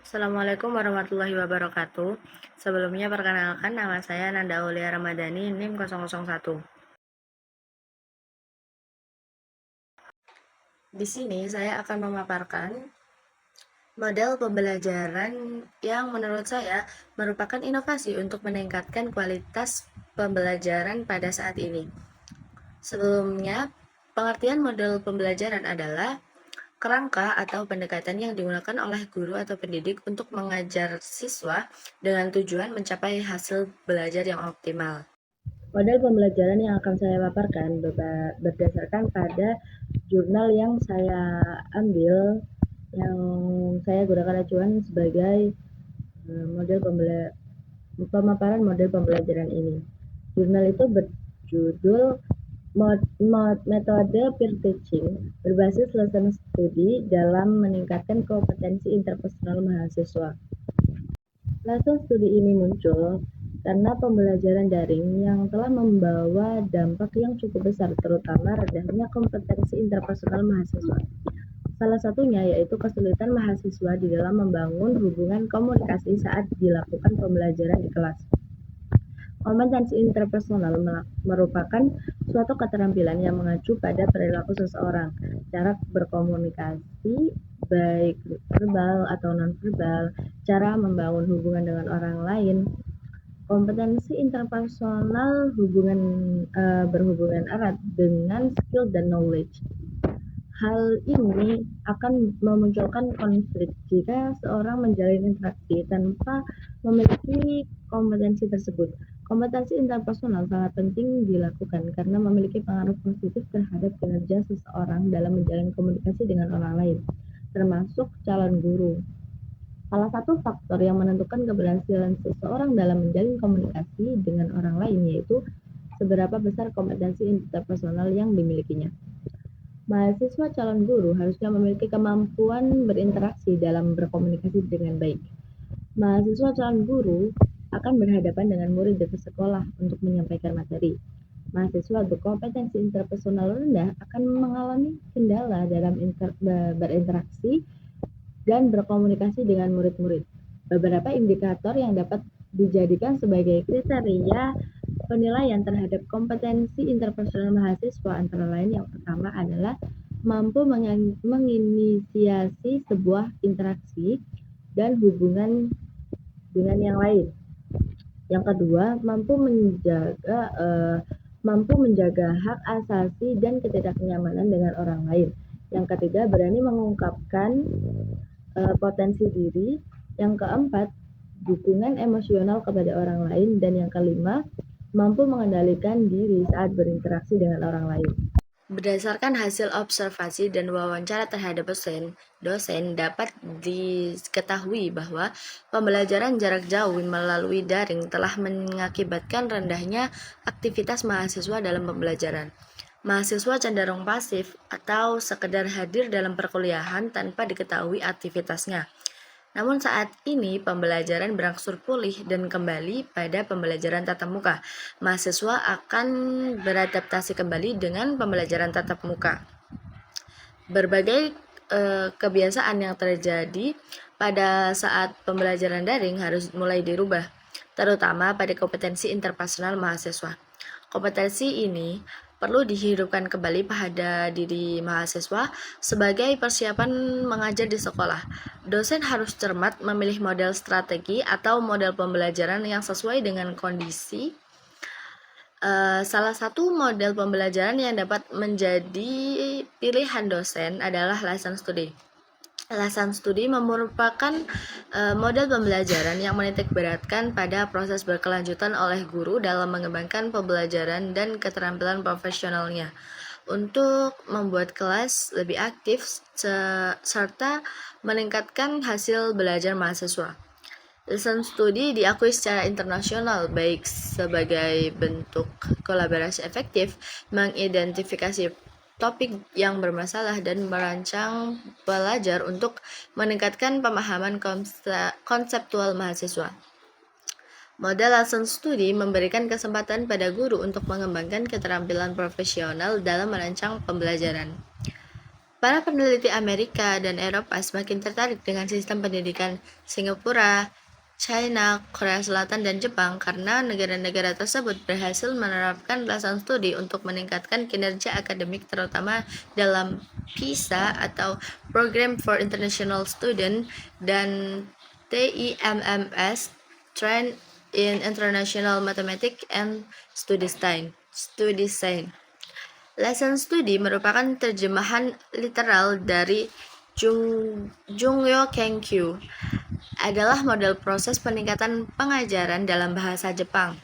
Assalamualaikum warahmatullahi wabarakatuh. Sebelumnya perkenalkan, nama saya Nanda Aulia Ramadhani, NIM 001. Di sini saya akan memaparkan model pembelajaran yang menurut saya merupakan inovasi untuk meningkatkan kualitas pembelajaran pada saat ini. Sebelumnya, pengertian model pembelajaran adalah kerangka atau pendekatan yang digunakan oleh guru atau pendidik untuk mengajar siswa dengan tujuan mencapai hasil belajar yang optimal. Model pembelajaran yang akan saya paparkan berdasarkan pada jurnal yang saya ambil, yang saya gunakan acuan sebagai model pemaparan model pembelajaran ini. Jurnal itu berjudul Metode Peer Teaching berbasis lesson studi dalam meningkatkan kompetensi interpersonal mahasiswa. Lesson studi ini muncul karena pembelajaran daring yang telah membawa dampak yang cukup besar, terutama rendahnya kompetensi interpersonal mahasiswa. Salah satunya yaitu kesulitan mahasiswa di dalam membangun hubungan komunikasi saat dilakukan pembelajaran di kelas. Kompetensi interpersonal merupakan suatu keterampilan yang mengacu pada perilaku seseorang, cara berkomunikasi, baik verbal atau non-verbal, cara membangun hubungan dengan orang lain. Kompetensi interpersonal berhubungan erat dengan skill dan knowledge. Hal ini akan memunculkan konflik jika seorang menjalin interaksi tanpa memiliki kompetensi tersebut. Kompetensi interpersonal sangat penting dilakukan karena memiliki pengaruh positif terhadap kinerja seseorang dalam menjalin komunikasi dengan orang lain, termasuk calon guru. Salah satu faktor yang menentukan keberhasilan seseorang dalam menjalin komunikasi dengan orang lain yaitu seberapa besar kompetensi interpersonal yang dimilikinya. Mahasiswa calon guru harusnya memiliki kemampuan berinteraksi dalam berkomunikasi dengan baik. Mahasiswa calon guru akan berhadapan dengan murid di sekolah untuk menyampaikan materi. Mahasiswa berkompetensi interpersonal rendah akan mengalami kendala dalam berinteraksi dan berkomunikasi dengan murid-murid. Beberapa indikator yang dapat dijadikan sebagai kriteria penilaian terhadap kompetensi interpersonal mahasiswa antara lain yang pertama adalah mampu menginisiasi sebuah interaksi dan hubungan dengan yang lain. Yang kedua, mampu menjaga hak asasi dan ketidaknyamanan dengan orang lain. Yang ketiga, berani mengungkapkan potensi diri. Yang keempat, dukungan emosional kepada orang lain. Dan yang kelima, mampu mengendalikan diri saat berinteraksi dengan orang lain. Berdasarkan hasil observasi dan wawancara terhadap dosen dapat diketahui bahwa pembelajaran jarak jauh melalui daring telah mengakibatkan rendahnya aktivitas mahasiswa dalam pembelajaran. Mahasiswa cenderung pasif atau sekedar hadir dalam perkuliahan tanpa diketahui aktivitasnya. Namun saat ini pembelajaran berangsur pulih dan kembali pada pembelajaran tatap muka. Mahasiswa akan beradaptasi kembali dengan pembelajaran tatap muka. Berbagai kebiasaan yang terjadi pada saat pembelajaran daring harus mulai dirubah, terutama pada kompetensi interpersonal mahasiswa. Kompetensi ini perlu dihidupkan kembali pada diri mahasiswa sebagai persiapan mengajar di sekolah. Dosen harus cermat memilih model strategi atau model pembelajaran yang sesuai dengan kondisi. Salah satu model pembelajaran yang dapat menjadi pilihan dosen adalah lesson study. Lesson studi merupakan model pembelajaran yang menitikberatkan pada proses berkelanjutan oleh guru dalam mengembangkan pembelajaran dan keterampilan profesionalnya untuk membuat kelas lebih aktif serta meningkatkan hasil belajar mahasiswa. Lesson studi diakui secara internasional baik sebagai bentuk kolaborasi efektif, mengidentifikasi topik yang bermasalah dan merancang pelajar untuk meningkatkan pemahaman konseptual mahasiswa. Model lesson studi memberikan kesempatan pada guru untuk mengembangkan keterampilan profesional dalam merancang pembelajaran. Para peneliti Amerika dan Eropa semakin tertarik dengan sistem pendidikan Singapura, China, Korea Selatan, dan Jepang karena negara-negara tersebut berhasil menerapkan lesson studi untuk meningkatkan kinerja akademik terutama dalam PISA atau Program for International Student dan TIMMS Trend in International Mathematics and Studies Science. Lesson studi merupakan terjemahan literal dari Jungyo Kenkyu, adalah model proses peningkatan pengajaran dalam bahasa Jepang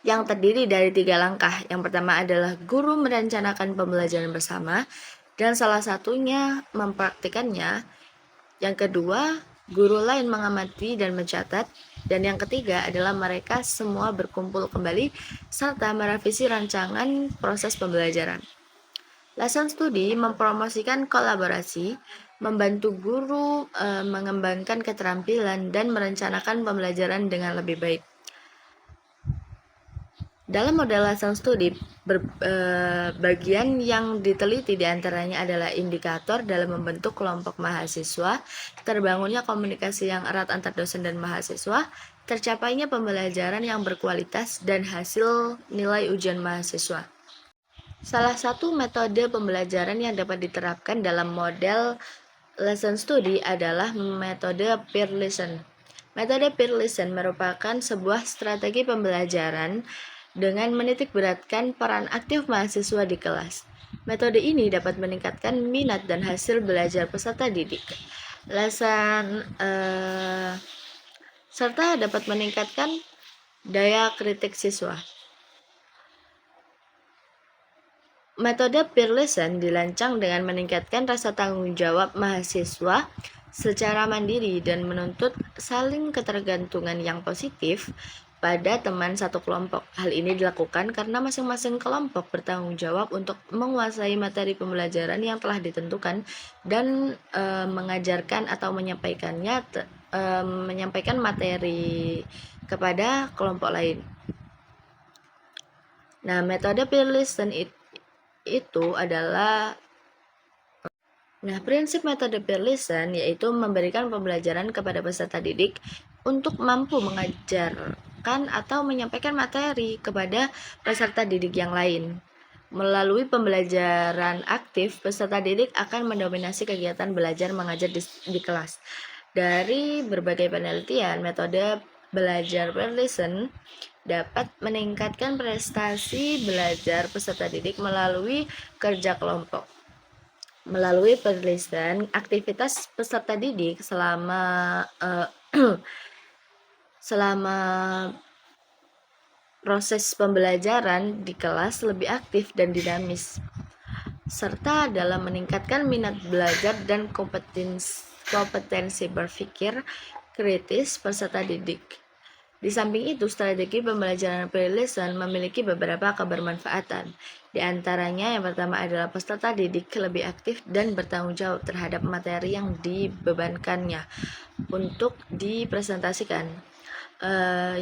yang terdiri dari 3 langkah. Yang pertama adalah guru merencanakan pembelajaran bersama dan salah satunya mempraktikannya. Yang kedua, guru lain mengamati dan mencatat. Dan yang ketiga adalah mereka semua berkumpul kembali serta merevisi rancangan proses pembelajaran. Lesson studi mempromosikan kolaborasi, membantu guru mengembangkan keterampilan dan merencanakan pembelajaran dengan lebih baik. Dalam model lesson studi, bagian yang diteliti diantaranya adalah indikator dalam membentuk kelompok mahasiswa, terbangunnya komunikasi yang erat antar dosen dan mahasiswa, tercapainya pembelajaran yang berkualitas, dan hasil nilai ujian mahasiswa. Salah satu metode pembelajaran yang dapat diterapkan dalam model lesson studi adalah metode peer listen. Metode peer listen merupakan sebuah strategi pembelajaran dengan menitikberatkan peran aktif mahasiswa di kelas. Metode ini dapat meningkatkan minat dan hasil belajar peserta didik. Serta dapat meningkatkan daya kritik siswa. Metode peer listen dirancang dengan meningkatkan rasa tanggung jawab mahasiswa secara mandiri dan menuntut saling ketergantungan yang positif pada teman satu kelompok. Hal ini dilakukan karena masing-masing kelompok bertanggung jawab untuk menguasai materi pembelajaran yang telah ditentukan dan mengajarkan atau menyampaikan materi kepada kelompok lain. Nah, metode peer listen itu adalah prinsip metode peer listen yaitu memberikan pembelajaran kepada peserta didik untuk mampu mengajarkan atau menyampaikan materi kepada peserta didik yang lain. Melalui pembelajaran aktif, peserta didik akan mendominasi kegiatan belajar mengajar di kelas. Dari berbagai penelitian, metode belajar peer listen dapat meningkatkan prestasi belajar peserta didik melalui kerja kelompok. Melalui peer listen, aktivitas peserta didik selama proses pembelajaran di kelas lebih aktif dan dinamis, serta dalam meningkatkan minat belajar dan kompetensi berpikir kritis peserta didik. Di samping itu, strategi pembelajaran peer listen memiliki beberapa kebermanfaatan. Di antaranya, yang pertama adalah peserta didik lebih aktif dan bertanggung jawab terhadap materi yang dibebankannya untuk dipresentasikan.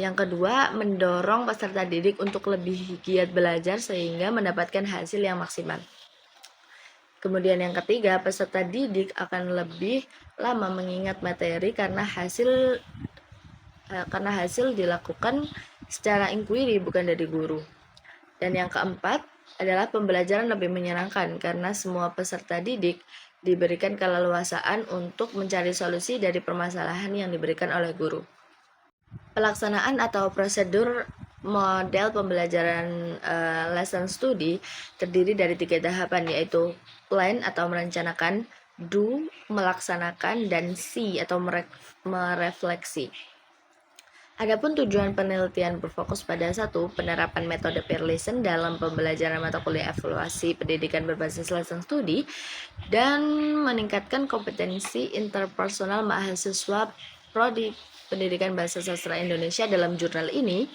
Yang kedua, mendorong peserta didik untuk lebih giat belajar sehingga mendapatkan hasil yang maksimal. Kemudian yang ketiga, peserta didik akan lebih lama mengingat materi karena hasil dilakukan secara inquiry bukan dari guru. Dan yang keempat adalah pembelajaran lebih menyenangkan karena semua peserta didik diberikan keleluasaan untuk mencari solusi dari permasalahan yang diberikan oleh guru. Pelaksanaan atau prosedur model pembelajaran lesson studi terdiri dari 3 tahapan, yaitu plan atau merencanakan, do melaksanakan, dan see atau merefleksi. Adapun tujuan penelitian berfokus pada satu, penerapan metode peer listen dalam pembelajaran mata kuliah evaluasi pendidikan berbasis lesson studi dan meningkatkan kompetensi interpersonal mahasiswa prodi pendidikan bahasa sastra Indonesia dalam jurnal ini.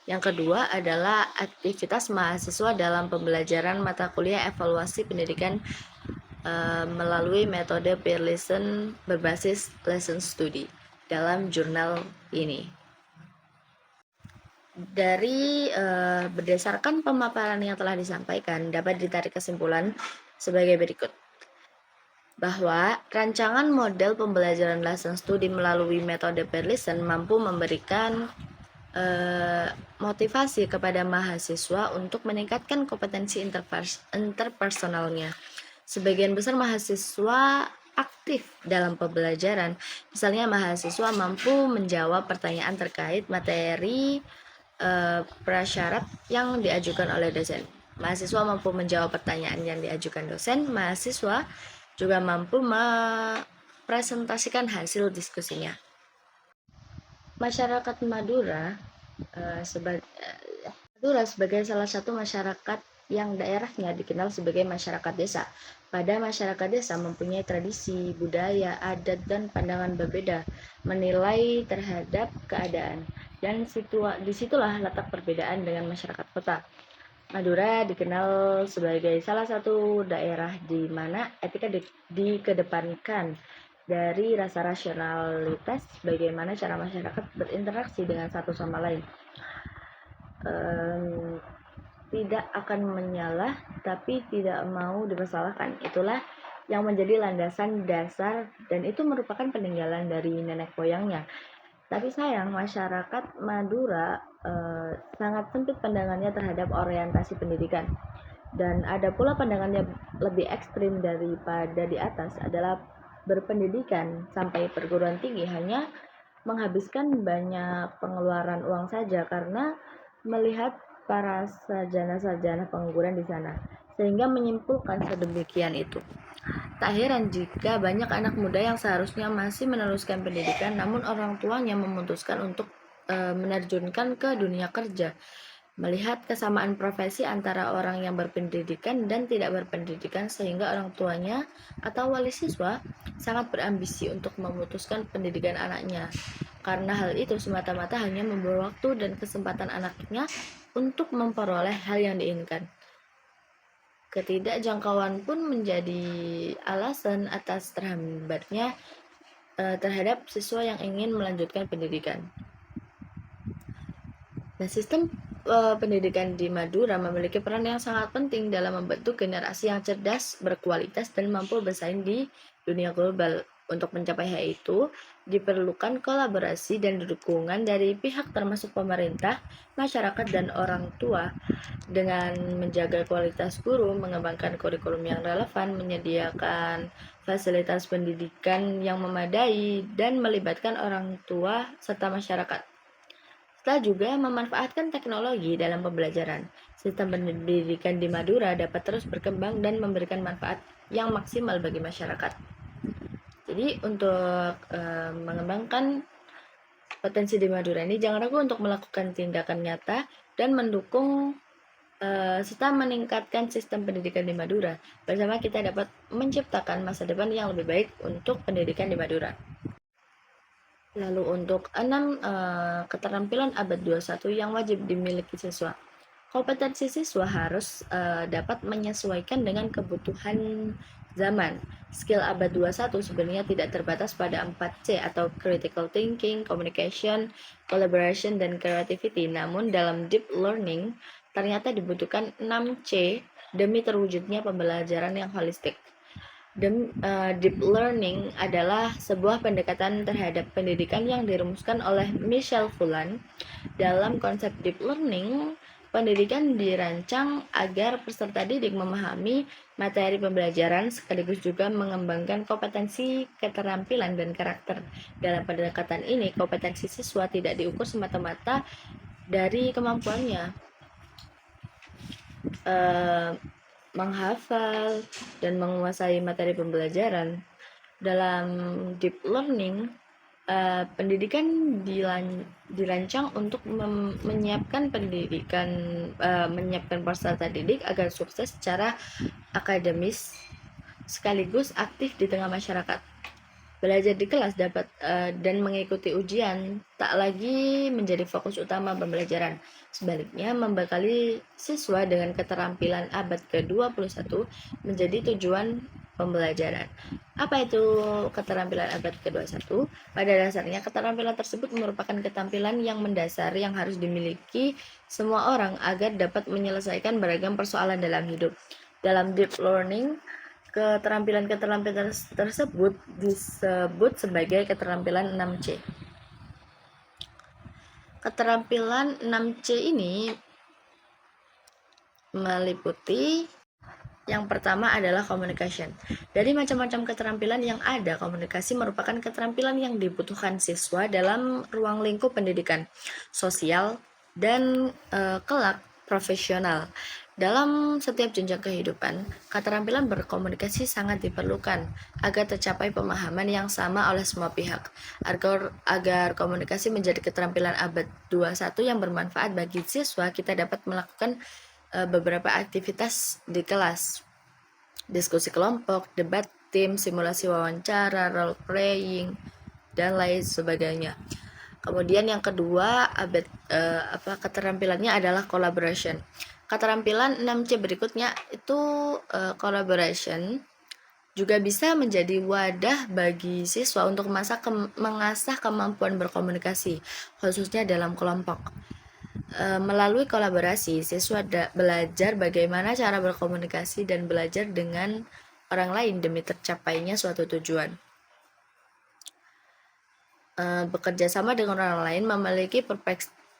Yang kedua adalah aktivitas mahasiswa dalam pembelajaran mata kuliah evaluasi pendidikan melalui metode peer listen berbasis lesson studi dalam jurnal ini. Dari berdasarkan pemaparan yang telah disampaikan, dapat ditarik kesimpulan sebagai berikut. bahwa rancangan model pembelajaran lesson study melalui metode Pearson mampu memberikan motivasi kepada mahasiswa untuk meningkatkan kompetensi interpersonalnya. Sebagian besar mahasiswa aktif dalam pembelajaran. Misalnya mahasiswa mampu menjawab pertanyaan terkait materi prasyarat yang diajukan oleh dosen. Mahasiswa mampu menjawab pertanyaan yang diajukan dosen. Mahasiswa juga mampu mempresentasikan hasil diskusinya. Masyarakat Madura sebagai salah satu masyarakat yang daerahnya dikenal sebagai masyarakat desa. Pada masyarakat desa mempunyai tradisi, budaya, adat, dan pandangan berbeda menilai terhadap keadaan. Dan disitulah letak perbedaan dengan masyarakat kota. Madura dikenal sebagai salah satu daerah di mana etika dikedepankan dari rasa rasionalitas, bagaimana cara masyarakat berinteraksi dengan satu sama lain. Tidak akan menyalah tapi tidak mau dipersalahkan. Itulah yang menjadi landasan dasar dan itu merupakan peninggalan dari nenek moyangnya. Tapi sayang masyarakat Madura sangat sempit pandangannya terhadap orientasi pendidikan. Dan ada pula pandangannya lebih ekstrim daripada di atas adalah berpendidikan sampai perguruan tinggi hanya menghabiskan banyak pengeluaran uang saja karena melihat para sarjana-sarjana pengangguran di sana, sehingga menyimpulkan sedemikian itu. Tak heran jika banyak anak muda yang seharusnya masih meneruskan pendidikan, namun orang tuanya memutuskan untuk menerjunkan ke dunia kerja. Melihat kesamaan profesi antara orang yang berpendidikan dan tidak berpendidikan, sehingga orang tuanya atau wali siswa sangat berambisi untuk memutuskan pendidikan anaknya. Karena hal itu semata-mata hanya membuang waktu dan kesempatan anaknya untuk memperoleh hal yang diinginkan. Ketidakjangkauan pun menjadi alasan atas terhambatnya terhadap siswa yang ingin melanjutkan pendidikan. Nah, sistem pendidikan di Madura memiliki peran yang sangat penting dalam membentuk generasi yang cerdas, berkualitas, dan mampu bersaing di dunia global. Untuk mencapai hal itu, diperlukan kolaborasi dan dukungan dari pihak termasuk pemerintah, masyarakat, dan orang tua dengan menjaga kualitas guru, mengembangkan kurikulum yang relevan, menyediakan fasilitas pendidikan yang memadai, dan melibatkan orang tua serta masyarakat. Setelah juga memanfaatkan teknologi dalam pembelajaran, sistem pendidikan di Madura dapat terus berkembang dan memberikan manfaat yang maksimal bagi masyarakat. Jadi untuk mengembangkan potensi di Madura ini, jangan ragu untuk melakukan tindakan nyata dan mendukung serta meningkatkan sistem pendidikan di Madura. Bersama kita dapat menciptakan masa depan yang lebih baik untuk pendidikan di Madura. Lalu untuk 6 keterampilan abad 21 yang wajib dimiliki siswa. Kompetensi siswa harus dapat menyesuaikan dengan kebutuhan zaman. Skill abad 21 sebenarnya tidak terbatas pada 4C atau critical thinking, communication, collaboration, dan creativity. Namun dalam deep learning ternyata dibutuhkan 6C demi terwujudnya pembelajaran yang holistik. Deep learning adalah sebuah pendekatan terhadap pendidikan yang dirumuskan oleh Michel Fulan. Dalam konsep deep learning, pendidikan dirancang agar peserta didik memahami materi pembelajaran sekaligus juga mengembangkan kompetensi, keterampilan, dan karakter. Dalam pendekatan ini, kompetensi siswa tidak diukur semata-mata dari kemampuannya menghafal dan menguasai materi pembelajaran. Dalam deep learning, pendidikan dirancang untuk menyiapkan peserta didik agar sukses secara akademis sekaligus aktif di tengah masyarakat. Belajar di kelas dapat dan mengikuti ujian tak lagi menjadi fokus utama pembelajaran. Sebaliknya, membekali siswa dengan keterampilan abad ke-21 menjadi tujuan pembelajaran. Apa itu keterampilan abad ke-21? Pada dasarnya, keterampilan tersebut merupakan keterampilan yang mendasar yang harus dimiliki semua orang agar dapat menyelesaikan beragam persoalan dalam hidup. Dalam deep learning, Keterampilan-keterampilan tersebut disebut sebagai keterampilan 6C. Keterampilan 6C ini meliputi yang pertama adalah communication. Dari macam-macam keterampilan yang ada, komunikasi merupakan keterampilan yang dibutuhkan siswa dalam ruang lingkup pendidikan, sosial, dan kelak profesional. Dalam setiap jenjang kehidupan, keterampilan berkomunikasi sangat diperlukan agar tercapai pemahaman yang sama oleh semua pihak. Agar komunikasi menjadi keterampilan abad 21 yang bermanfaat bagi siswa, kita dapat melakukan beberapa aktivitas di kelas. Diskusi kelompok, debat tim, simulasi wawancara, role playing, dan lain sebagainya. Kemudian yang kedua, keterampilannya adalah collaboration. Keterampilan 6C berikutnya itu collaboration juga bisa menjadi wadah bagi siswa untuk mengasah kemampuan berkomunikasi, khususnya dalam kelompok. Melalui kolaborasi, siswa belajar bagaimana cara berkomunikasi dan belajar dengan orang lain demi tercapainya suatu tujuan. Bekerja sama dengan orang lain memiliki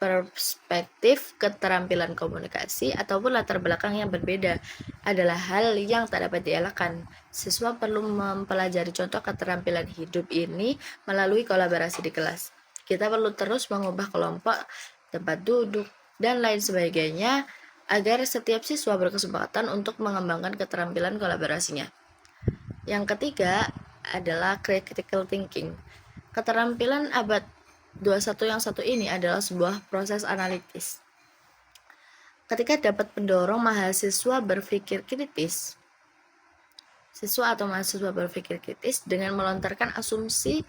perspektif keterampilan komunikasi ataupun latar belakang yang berbeda adalah hal yang tak dapat dielakkan. Siswa perlu mempelajari contoh keterampilan hidup ini melalui kolaborasi di kelas. Kita perlu terus mengubah kelompok, tempat duduk, dan lain sebagainya agar setiap siswa berkesempatan untuk mengembangkan keterampilan kolaborasinya. Yang ketiga adalah critical thinking. Keterampilan abad 21 yang satu ini adalah sebuah proses analitis. Ketika dapat mendorong mahasiswa berpikir kritis, siswa atau mahasiswa berpikir kritis dengan melontarkan asumsi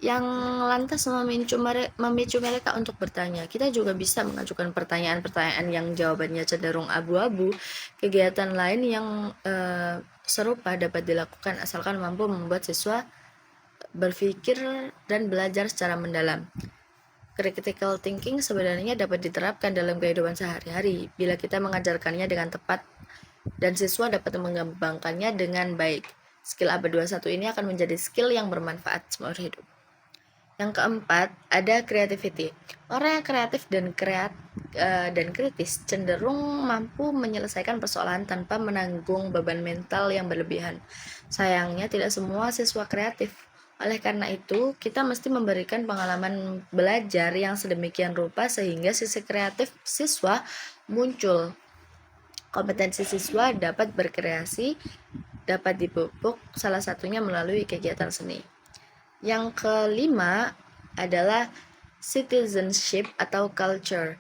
yang lantas memicu mereka untuk bertanya. Kita juga bisa mengajukan pertanyaan-pertanyaan yang jawabannya cenderung abu-abu. Kegiatan lain yang serupa dapat dilakukan asalkan mampu membuat siswa berpikir dan belajar secara mendalam. Critical thinking sebenarnya dapat diterapkan dalam kehidupan sehari-hari bila kita mengajarkannya dengan tepat dan siswa dapat mengembangkannya dengan baik. Skill abad 21 ini akan menjadi skill yang bermanfaat seumur hidup. Yang keempat, ada creativity. Orang yang kreatif dan kritis cenderung mampu menyelesaikan persoalan tanpa menanggung beban mental yang berlebihan. Sayangnya tidak semua siswa kreatif. Oleh karena itu, kita mesti memberikan pengalaman belajar yang sedemikian rupa sehingga sisi kreatif siswa muncul. Kompetensi siswa dapat berkreasi, dapat dipupuk, salah satunya melalui kegiatan seni. Yang kelima adalah citizenship atau culture.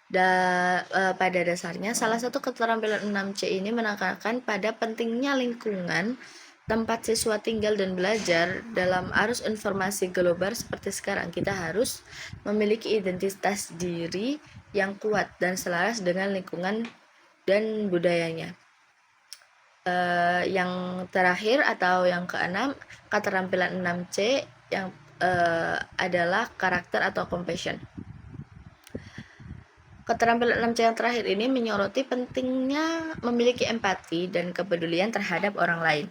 Pada dasarnya, salah satu keterampilan 6C ini menekankan pada pentingnya lingkungan tempat siswa tinggal dan belajar. Dalam arus informasi global seperti sekarang, kita harus memiliki identitas diri yang kuat dan selaras dengan lingkungan dan budayanya. Yang terakhir atau yang keenam, keterampilan 6C yang adalah karakter atau compassion. Keterampilan 6C yang terakhir ini menyoroti pentingnya memiliki empati dan kepedulian terhadap orang lain.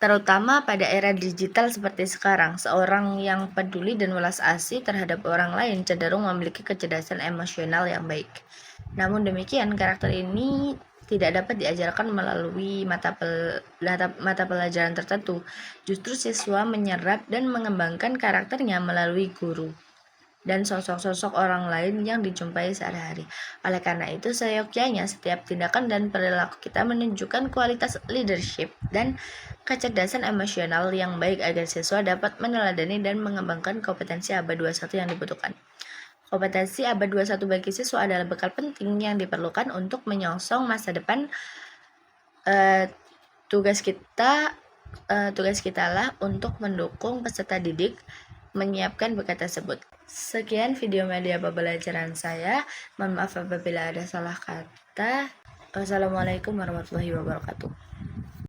Terutama pada era digital seperti sekarang, seorang yang peduli dan welas asih terhadap orang lain cenderung memiliki kecerdasan emosional yang baik. Namun demikian, karakter ini tidak dapat diajarkan melalui mata pelajaran tertentu. Justru siswa menyerap dan mengembangkan karakternya melalui guru dan sosok-sosok orang lain yang dijumpai sehari-hari. Oleh karena itu, seyogyanya setiap tindakan dan perilaku kita menunjukkan kualitas leadership dan kecerdasan emosional yang baik agar siswa dapat meneladani dan mengembangkan kompetensi abad 21 yang dibutuhkan. Kompetensi abad 21 bagi siswa adalah bekal penting yang diperlukan untuk menyongsong masa depan. Tugas kita lah untuk mendukung peserta didik menyiapkan bekal tersebut. Sekian video media pembelajaran saya. Mohon maaf apabila ada salah kata. Wassalamualaikum warahmatullahi wabarakatuh.